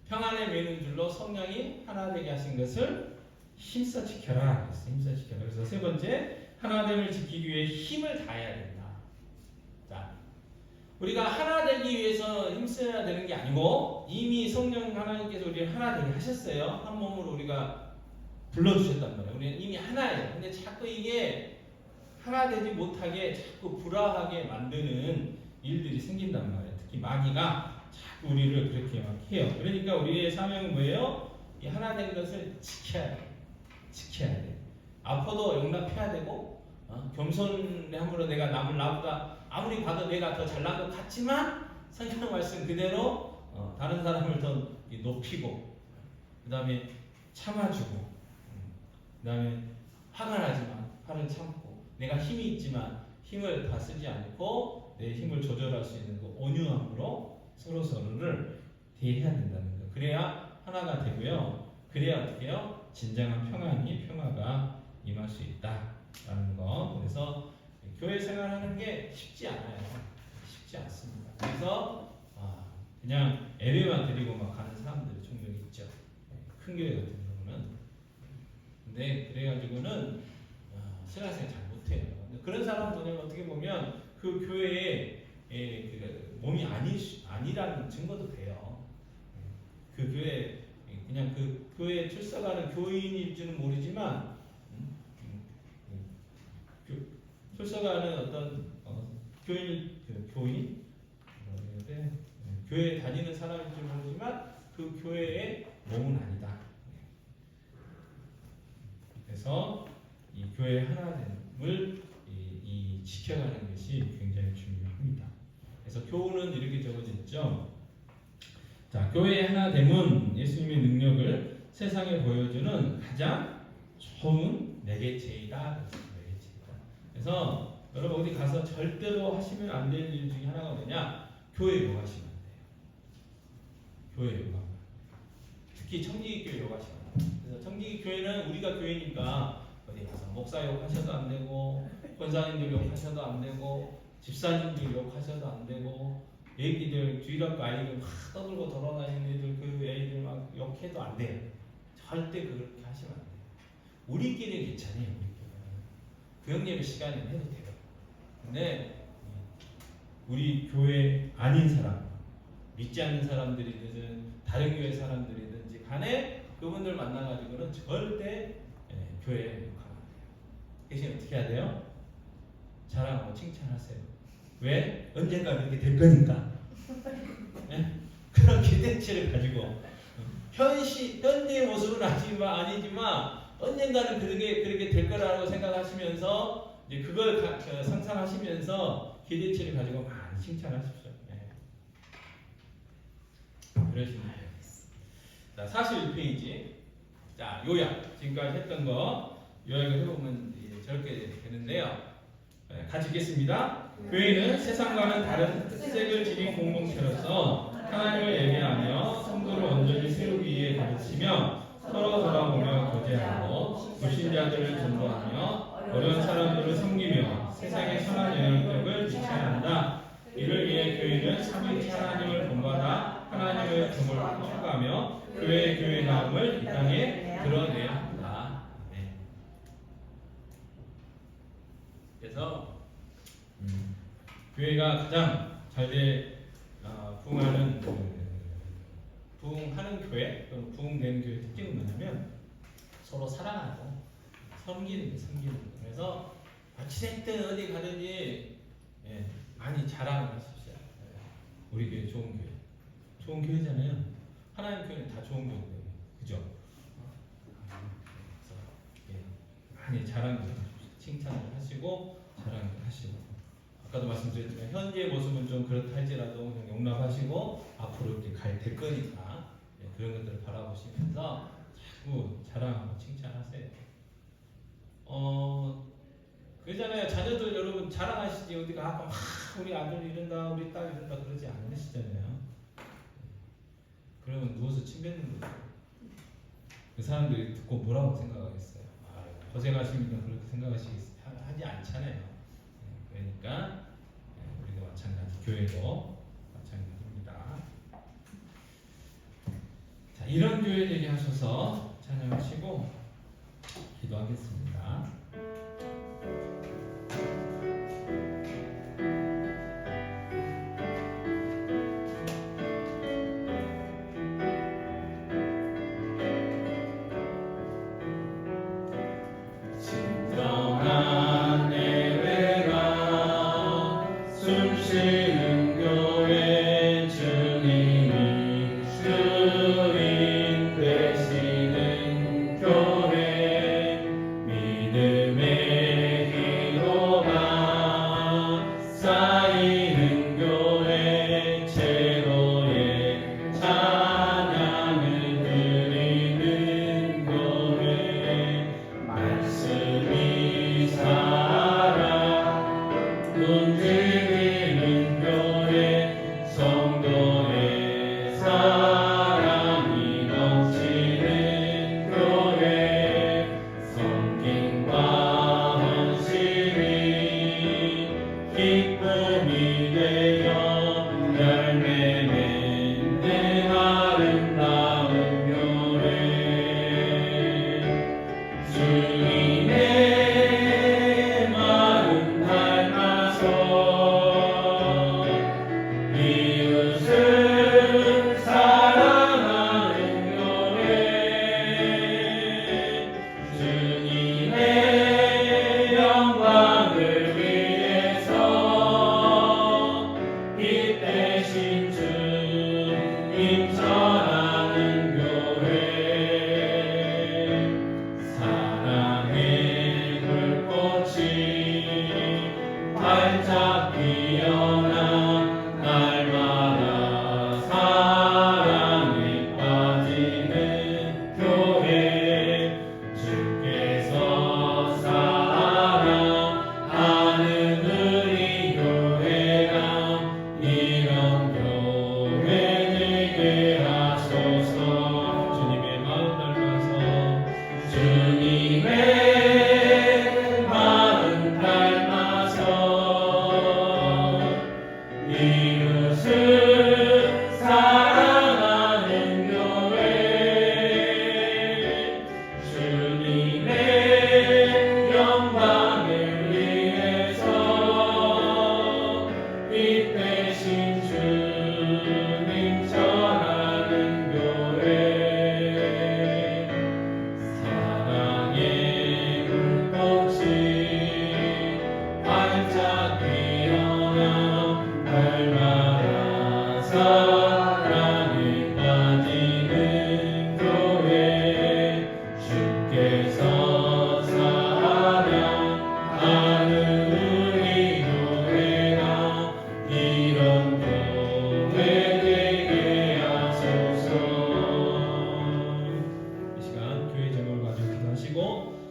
평안에 매는 줄로 성령이 하나 되게 하신 것을 힘써 지켜라. 힘써 지켜라. 그래서 세 번째, 하나됨을 지키기 위해 힘을 다해야 된다. 자, 우리가 하나 되기 위해서 힘써야 되는 게 아니고 이미 성령 하나님께서 우리를 하나 되게 하셨어요. 한 몸으로 우리가 불러주셨단 말이에요. 우리는 이미 하나예요. 근데 자꾸 이게 하나 되지 못하게 자꾸 불화하게 만드는 일들이 생긴단 말이에요. 특히 마귀가 자꾸 우리를 그렇게 막 해요. 그러니까 우리의 사명은 뭐예요? 이 하나 된 것을 지켜야 돼. 지켜야 돼. 아파도 용납해야 되고, 겸손의 함으로 내가 남을 나보다 아무리 봐도 내가 더 잘난 것 같지만 성경 말씀 그대로 다른 사람을 더 높이고, 그 다음에 참아주고, 그 다음에 화가 나지만 화를 참고, 내가 힘이 있지만 힘을 다 쓰지 않고 내 힘을 조절할 수 있는 그 온유함으로 서로서로를 대해야 된다는 거. 그래야 하나가 되고요. 그래야 어떻게 해요? 진정한 평화가 임할 수 있다라는 거. 그래서 교회 생활하는 게 쉽지 않아요. 쉽지 않습니다. 그래서 그냥 예배만 드리고 막 가는 사람들이 종종 있죠. 큰 교회 같은 경우는. 근데 그래가지고는 신앙생활 잘 못해요. 그런 사람들은 어떻게 보면 그 교회에 몸이 아니라는 증거도 돼요. 그 교회 그냥 그 교회에 출석하는 교인일지는 모르지만 출석하는 어떤 교인 교회에 다니는 사람일지 모르지만 그 교회의 몸은 아니다. 그래서 이 교회 하나됨을 지켜가는 것이 굉장히 중요합니다. 그래서 교훈은 이렇게 적어졌죠. 자, 교회의 하나됨은 예수님의 능력을 세상에 보여주는 가장 좋은 매개체이다. 그래서 여러분 어디 가서 절대로 하시면 안 되는 일 중에 하나가 뭐냐? 교회 욕하시면 안 돼요. 교회 욕하면. 특히 청지기교회 욕하시면 안 돼요. 그래서 청지기교회는 우리가 교회니까 어디 가서 목사 욕하셔도 안 되고 권사님들 욕하셔도 안 되고 집사님들 욕하셔도 안 되고 애기들 뒤락고 아이들 막 떠들고 돌아다니는 애들 그 애들 막 욕해도 안 돼요. 절대 그렇게 하시면 안 돼요. 우리끼리 괜찮아요. 우리끼리. 구역예배 시간에 해도 돼요. 근데 우리 교회 아닌 사람, 믿지 않는 사람들이든 다른 교회 사람들이든지 간에 그분들 만나가지고는 절대 교회에 욕하면 안 돼요. 대신 어떻게 해야 돼요? 자랑하고 칭찬하세요. 왜? 언젠가 그렇게 될 거니까. 네? 그런 기대치를 가지고 현재의 모습은 아니지만 언젠가는 그렇게 될 거라고 생각하시면서 이제 그걸 상상하시면서 기대치를 가지고 많이 칭찬하십시오. 네. 그러시면 돼요. 자, 41페이지. 자, 요약. 지금까지 했던 거 요약을 해보면 저렇게 되는데요. 네, 같이 읽겠습니다. 교회는 세상과는 다른 특색을 지닌 공동체로서 하나님을 예배하며 성도를 온전히 세우기 위해 가르치며 서로 돌아보며 교제하고 불신자들을 전도하며 어려운 사람들을 섬기며 세상에 선한 영향력을 미쳐야 한다. 이를 위해 교회는 삼위일체 하나님을 본받아 하나님의 종을 추구하며 교회의 교회다움을 이 땅에 드러내야 한다. 네. 그래서 교회가 가장 잘 부흥하는 교회 또는 부흥되는 교회 특징은 뭐냐면 서로 사랑하고 섬기는 거. 그래서 어찌됐든 어디 가든지 많이 자랑을 하십시오. 우리 교회 좋은 교회잖아요. 하나님 교회는 다 좋은 교회예요. 그죠? 그래서 많이 자랑을 칭찬을 하시고 자랑을 하시고 아까도 말씀드렸지만 현재의 모습은 좀 그렇다 할지라도 그냥 용납하시고 앞으로 이렇게 될 거니까 그런 것들을 바라보시면서 자꾸 자랑하고 칭찬하세요. 그러잖아요. 자녀들 여러분 자랑하시지 어디 가서 우리 아들 이런다 우리 딸 이런다 그러지 않으시잖아요. 그러면 누워서 침 뱉는 거죠. 그 사람들이 듣고 뭐라고 생각하겠어요? 고생하십니까 그렇게 하지 않잖아요. 그러니까 우리도 마찬가지, 교회도 마찬가지입니다. 자, 이런 교회 되게 하셔서 찬양하시고 기도하겠습니다.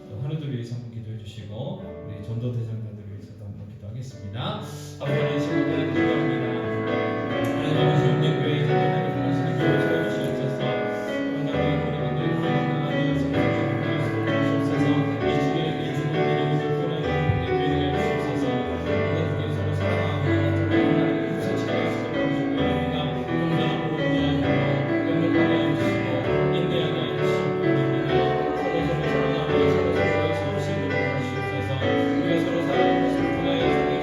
또 하루들 위해서 한번 기도해 주시고 우리 전도대장들을 위해서도 한번 기도하겠습니다. 아버지 하나님 시간을 기도합니다. 하나님 아버지 없는 교회 전도대를 원하시는 교회 세워주시옵소서. 하나님 우리 교회 하나님 세워주시옵소서. 이 주에 이 주님의 이름을 보내는 우리 교회가 주옵소서. 우리 교회 서로 사랑하고 하나님의 뜻을 지켜주시옵소서. 우리가 건강함으로 영역하게 해주시고 인내하게 해주시고 서로 사랑하고 서로 서로 수 있도록 하시옵소서. 우리가 서로 사랑하고 싶어야 하나님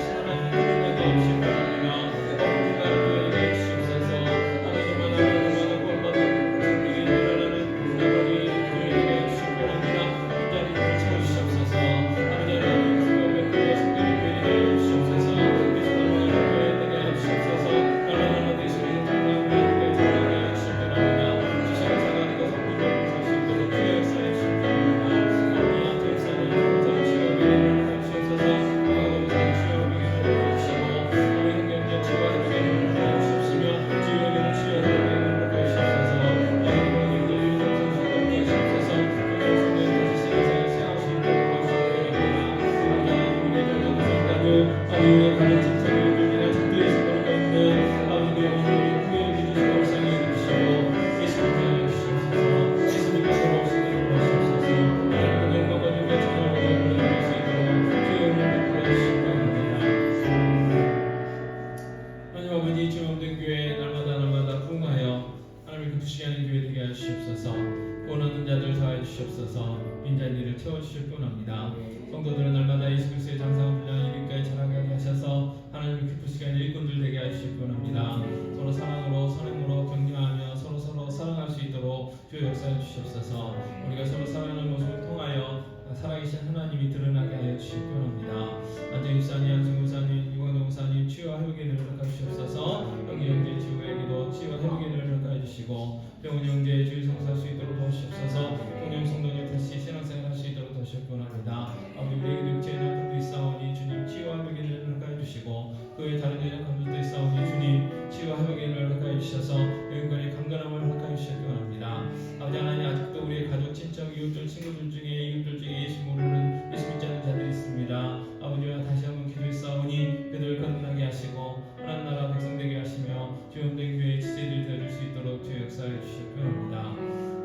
하나님께 해주시옵소서. 빈자리를 채워주실 뿐입니다. 성도들은 날마다 예수 그리스도의 장사한 분량 이르기까지 자라게 하셔서 하나님을 기쁘시게 하는 일꾼들 되게 하실 뿐입니다. 서로 사랑으로 선행으로 격려하며 서로 사랑할 수 있도록 주여 역사해 주시옵소서. 우리가 서로 사랑하는 모습을 통하여 살아계신 하나님이 드러나게 하여 주실 뿐입니다. 안정 입사님, 안승 목사님, 유광동 목사님 치유와 회복의 은혜를 허락해 주시옵소서. 형제 형제 지구에게도 치유와 회복의 은혜를 허락해 주시고 병원 형제 주의 성사할 수 있도록 도와주시옵소서. 동영 성도님 다시 신앙생활 할 수 있도록 도와주실 뿐입니다. 아버지 우리에게도 육체의 약함도 있사오니 주님 치유와 회복의 은혜를 허락해 주시고 그 외 다른 약함도 있사오니 주님 치유와 회복의 은혜를 허락해 주셔서 영원히 강건함을 허락해 주실 뿐입니다. 아버지 하나님 아직도 우리의 가족, 친척, 이웃들, 친구들 중에 예수 모르는 예수 믿지 않는 자들이 있습니다. 아버지와 다시 한번 기도했사오니 그들을 거듭나게 하시고 하나님 나라 백성 되게 하시며 주염된 교회의 지체들이 되어줄 수 있도록 주 역사해 주실 뿐입니다.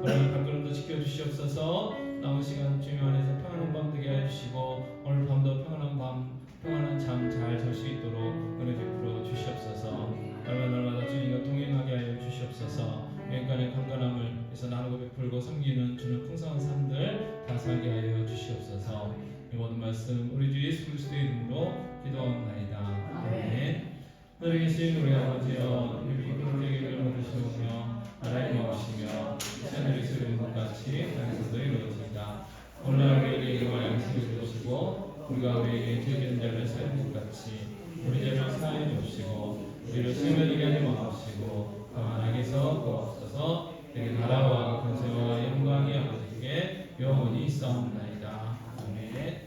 오늘 발걸음도 지켜주시옵소서. 남은 시간 주님 안에서 평안한 밤 되게 해주시고 오늘 밤도 평안한 밤 평안한 잠 잘 잘 수 있도록 은혜 베풀어 주시옵소서. 날마다 주님과 동행하게 하여 주시옵소서. 영간의 강건함을 해서 나누고 베풀고 섬기는 주는 풍성한 삶들 다 살게 하여 주시옵소서. 이 모든 말씀 우리 주 예수 그리스도의 이름으로 기도하옵나이다. 아멘. 하늘에 계신 우리 아버지여 우리 긍휼을 받으시오며 나라의 마옵시며 하늘에서 이루는 것 같이 땅에서도 이루어지이다. 오늘 우리에게 일용할 양식을 주시고 우리가 우리에게 죄지은 자를 사하는 것 같이 우리 죄를 사하여 주시고 우리를 시험에 하지 마옵시고 다만 악에서 구하옵소서. 내게 나라와 권세와 영광이 아버지께 영원히 있사옵나이다. 아멘.